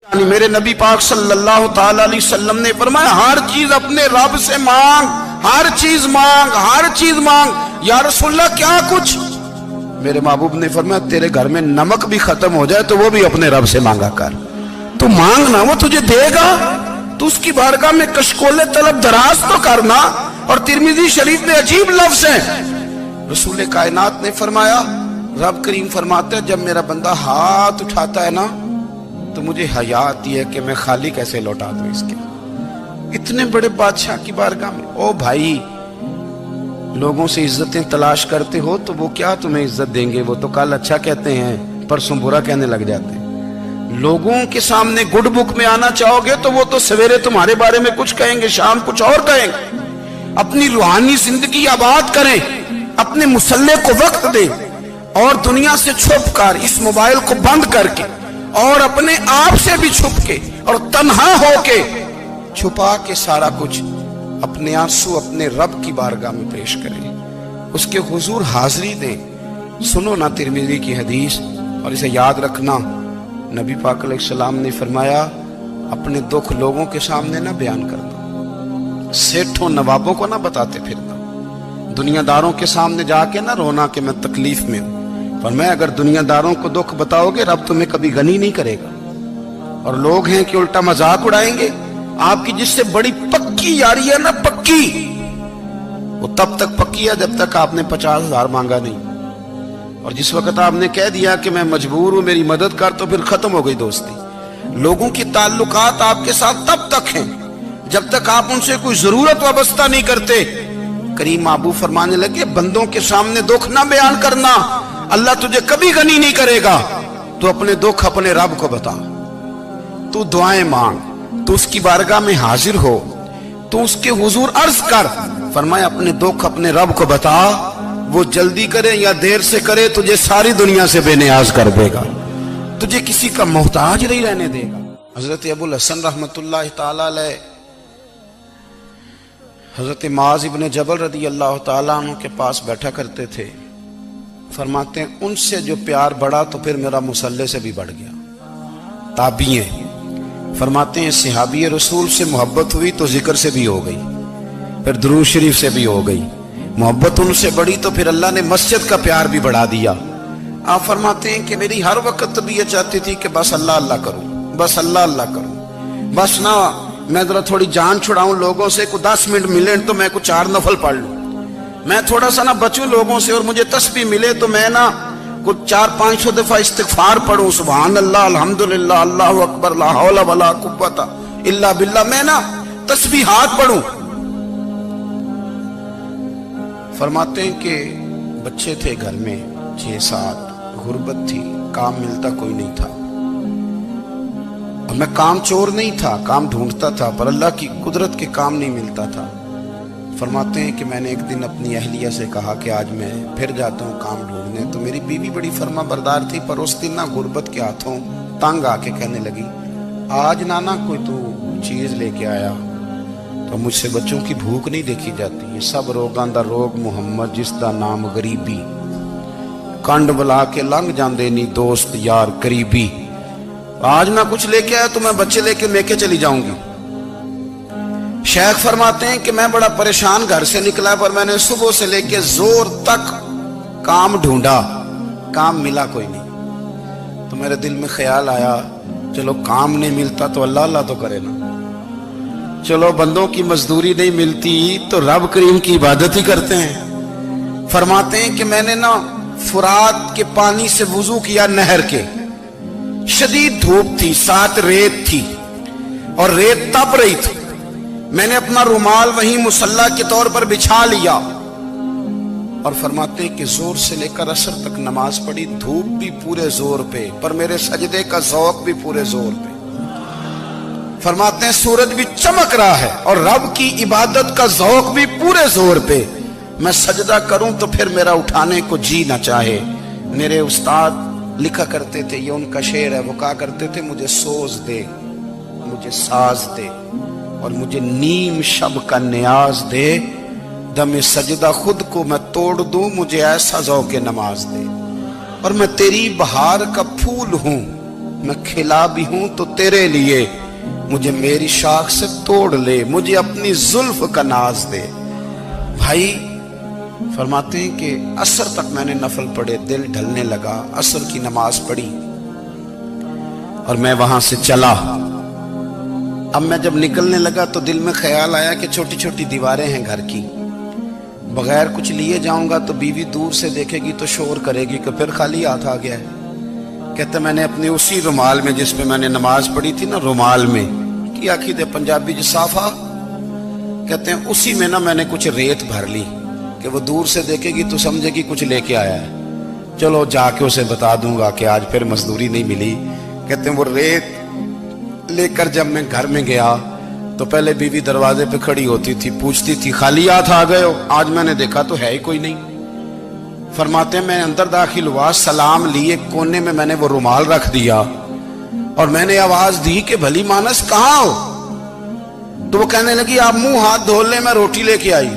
یعنی میرے نبی پاک صلی اللہ تعالی علیہ وسلم نے فرمایا ہر چیز اپنے رب سے مانگ، ہر چیز مانگ، ہر چیز مانگ۔ یا رسول اللہ کیا کچھ؟ میرے محبوب نے فرمایا تیرے گھر میں نمک بھی ختم ہو جائے تو وہ بھی اپنے رب سے مانگا کر، تو مانگنا وہ تجھے دے گا، تو اس کی بارگاہ میں کشکول طلب دراز تو کرنا۔ اور ترمذی شریف میں عجیب لفظ ہیں، رسول کائنات نے فرمایا، رب کریم فرماتا ہے جب میرا بندہ ہاتھ اٹھاتا ہے نا تو مجھے حیا آتی ہے کہ میں خالی کیسے لوٹا دوں اس کے، اتنے بڑے بادشاہ کی بارگاہ میں۔ او بھائی، لوگوں سے عزتیں تلاش کرتے ہو تو وہ کیا تمہیں عزت دیں گے؟ وہ تو کل اچھا کہتے ہیں پرسوں برا کہنے لگ جاتے ہیں۔ لوگوں کے سامنے گڈ بک میں آنا چاہو گے تو وہ تو سویرے تمہارے بارے میں کچھ کہیں گے، شام کچھ اور کہیں گے۔ اپنی روحانی زندگی آباد کریں، اپنے مسلح کو وقت دیں، اور دنیا سے چھپ کر اس موبائل کو بند کر کے اور اپنے آپ سے بھی چھپ کے اور تنہا ہو کے چھپا کے سارا کچھ اپنے آنسو اپنے رب کی بارگاہ میں پیش کریں، اس کے حضور حاضری دیں۔ سنو نا ترمذی کی حدیث، اور اسے یاد رکھنا، نبی پاک علیہ السلام نے فرمایا اپنے دکھ لوگوں کے سامنے نہ بیان کرنا، سیٹھوں نوابوں کو نہ بتاتے پھرنا، دنیا داروں کے سامنے جا کے نہ رونا کہ میں تکلیف میں ہوں۔ فرمایا اگر دنیا داروں کو دکھ بتاؤ گے رب تمہیں کبھی غنی نہیں کرے گا۔ اور لوگ ہیں کہ الٹا مذاق اڑائیں گے، آپ کی جس سے بڑی پکی یاری ہے نا، پکی، وہ تب تک پکی ہے جب تک آپ نے 50,000 مانگا نہیں، اور جس وقت آپ نے کہہ دیا کہ میں مجبور ہوں میری مدد کر تو پھر ختم ہو گئی دوستی۔ لوگوں کی تعلقات آپ کے ساتھ تب تک ہیں جب تک آپ ان سے کوئی ضرورت وابستہ نہیں کرتے۔ کریم محبوب فرمانے لگے بندوں کے سامنے دکھ نہ بیان کرنا، اللہ تجھے کبھی غنی نہیں کرے گا، تو اپنے دکھ اپنے رب کو بتا، تو دعائیں مانگ، تو اس کی بارگاہ میں حاضر ہو، تو اس کے حضور عرض کر۔ فرمایا اپنے دکھ اپنے رب کو بتا، وہ جلدی کرے یا دیر سے کرے تجھے ساری دنیا سے بے نیاز کر دے گا، تجھے کسی کا محتاج نہیں رہنے دے گا۔ حضرت ابو الحسن رحمت اللہ تعالی علیہ حضرت معاذ ابن جبل رضی اللہ تعالیٰ عنہ کے پاس بیٹھا کرتے تھے۔ فرماتے ہیں ان سے جو پیار بڑھا تو پھر میرا مصلح سے بھی بڑھ گیا۔ تابعی ہیں، فرماتے ہیں صحابی رسول سے محبت ہوئی تو ذکر سے بھی ہو گئی، پھر درود شریف سے بھی ہو گئی، محبت ان سے بڑھی تو پھر اللہ نے مسجد کا پیار بھی بڑھا دیا۔ آپ فرماتے ہیں کہ میری ہر وقت طبیعت چاہتی تھی کہ بس اللہ اللہ کروں، بس اللہ اللہ کروں، بس نہ میں ذرا تھوڑی جان چھڑاؤں لوگوں سے، کو 10 منٹ ملے تو میں کچھ 4 نفل پڑھ لوں، میں تھوڑا سا نہ بچوں لوگوں سے، اور مجھے تسبیح ملے تو میں نہ کچھ 400-500 دفعہ استغفار پڑھوں، سبحان اللہ، الحمدللہ، اللہ اکبر، لا حول ولا قوت الا باللہ، میں نہ تسبیحات پڑھوں۔ فرماتے ہیں کہ بچے تھے گھر میں 6-7، غربت تھی، کام ملتا کوئی نہیں تھا، اور میں کام چور نہیں تھا، کام ڈھونڈتا تھا، پر اللہ کی قدرت کے کام نہیں ملتا تھا۔ فرماتے ہیں کہ میں نے ایک دن اپنی اہلیہ سے کہا کہ آج میں پھر جاتا ہوں کام ڈھونڈنے، تو میری بیوی بڑی فرما بردار تھی، پر اس دن نہ غربت کے ہاتھوں تنگ آ کے کہنے لگی آج نانا کوئی تو چیز لے کے آیا، تو مجھ سے بچوں کی بھوک نہیں دیکھی جاتی، یہ سب روگاں دا روگ محمد جس دا نام غریبی، کنڈ بلا کے لنگ جاندے نہیں دوست یار قریبی، آج نہ کچھ لے کے آیا تو میں بچے لے کے میکے چلی جاؤں گی۔ شیخ فرماتے ہیں کہ میں بڑا پریشان گھر سے نکلا، پر میں نے صبح سے لے کے زور تک کام ڈھونڈا، کام ملا کوئی نہیں، تو میرے دل میں خیال آیا چلو کام نہیں ملتا تو اللہ اللہ تو کرے نا، چلو بندوں کی مزدوری نہیں ملتی تو رب کریم کی عبادت ہی کرتے ہیں۔ فرماتے ہیں کہ میں نے نا فرات کے پانی سے وضو کیا، نہر کے، شدید دھوپ تھی، ساتھ ریت تھی اور ریت تپ رہی تھی، میں نے اپنا رومال وہیں مصلی کے طور پر بچھا لیا، اور فرماتے ہیں کہ زور سے لے کر عصر تک نماز پڑھی، دھوپ بھی پورے زور پہ، پر میرے سجدے کا ذوق بھی پورے زور پہ۔ فرماتے ہیں سورج بھی چمک رہا ہے اور رب کی عبادت کا ذوق بھی پورے زور پہ، میں سجدہ کروں تو پھر میرا اٹھانے کو جی نہ چاہے۔ میرے استاد لکھا کرتے تھے، یہ ان کا شعر ہے، وہ کہا کرتے تھے مجھے سوز دے، مجھے ساز دے، اور مجھے نیم شب کا نیاز دے، دم سجدہ خود کو میں توڑ دوں، مجھے ایسا ذوق نماز دے، اور میں تیری بہار کا پھول ہوں، میں کھلا بھی ہوں تو تیرے لیے، مجھے میری شاخ سے توڑ لے، مجھے اپنی زلف کا ناز دے۔ بھائی فرماتے ہیں کہ عصر تک میں نے نفل پڑھے، دل ڈھلنے لگا، عصر کی نماز پڑھی اور میں وہاں سے چلا۔ اب میں جب نکلنے لگا تو دل میں خیال آیا کہ چھوٹی چھوٹی دیواریں ہیں گھر کی، بغیر کچھ لیے جاؤں گا تو بیوی دور سے دیکھے گی تو شور کرے گی کہ پھر خالی ہاتھ آ گیا ہے۔ کہتے میں نے اپنے اسی رومال میں جس پہ میں نے نماز پڑھی تھی نا، رومال میں کی آخی دے پنجابی جسافہ کہتے ہیں، اسی میں نا میں نے کچھ ریت بھر لی کہ وہ دور سے دیکھے گی تو سمجھے گی کچھ لے کے آیا ہے، چلو جا کے اسے بتا دوں گا کہ آج پھر مزدوری نہیں ملی۔ کہتے ہیں وہ ریت لے کر جب میں گھر میں گیا تو پہلے بیوی دروازے پہ کھڑی ہوتی تھی، پوچھتی تھی خالی ہاتھ آ گئے ہو؟ آج میں نے دیکھا تو ہے ہی کوئی نہیں۔ فرماتے ہیں میں اندر داخل ہوا، سلام لیے، کونے میں میں نے وہ رومال رکھ دیا اور میں نے آواز دی کہ بھلی مانس کہاں ہو؟ تو وہ کہنے لگی آپ منہ ہاتھ دھو لیں، میں روٹی لے کے آئی۔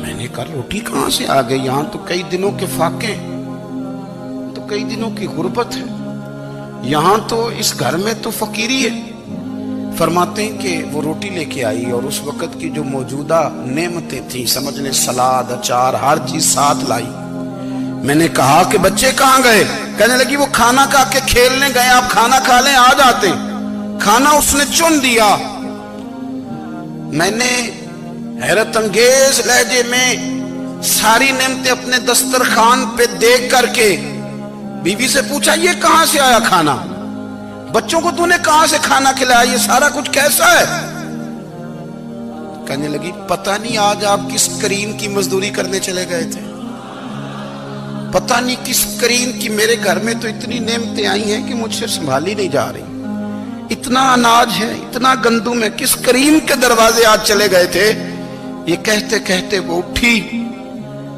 میں نے کہا روٹی کہاں سے آ گئی؟ یہاں تو کئی دنوں کے فاقے، تو کئی دنوں کی غربت ہے، یہاں تو اس گھر میں تو فقیری ہے۔ فرماتے ہیں کہ وہ روٹی لے کے آئی اور اس وقت کی جو موجودہ نعمتیں تھیں، سمجھ لیں سلاد، اچار، ہر چیز ساتھ لائی۔ میں نے کہا کہ بچے کہاں گئے؟ کہنے لگی وہ کھانا کھا کے کھیلنے گئے، آپ کھانا کھا لیں آ جاتے۔ کھانا اس نے چن دیا۔ میں نے حیرت انگیز لہجے میں ساری نعمتیں اپنے دسترخوان پہ دیکھ کر کے بیوی سے پوچھا یہ کہاں سے آیا کھانا؟ بچوں کو تو نے کہاں سے کھانا کھلایا؟ یہ سارا کچھ کیسا ہے؟ کہنے لگی پتہ نہیں آج آپ کس کریم کی مزدوری کرنے چلے گئے تھے، پتہ نہیں کس کریم کی، میرے گھر میں تو اتنی نعمتیں آئی ہیں کہ مجھ سے سنبھالی نہیں جا رہی، اتنا اناج ہے، اتنا گندم ہے، کس کریم کے دروازے آج چلے گئے تھے؟ یہ کہتے کہتے وہ اٹھی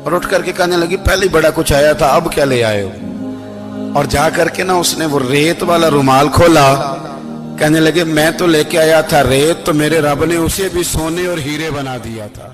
اور اٹھ کر کے کہنے لگی پہلے بڑا کچھ آیا تھا، اب کیا لے آئے ہو؟ اور جا کر کے نا اس نے وہ ریت والا رومال کھولا، کہنے لگے میں تو لے کے آیا تھا ریت، تو میرے رب نے اسے بھی سونے اور ہیرے بنا دیا تھا۔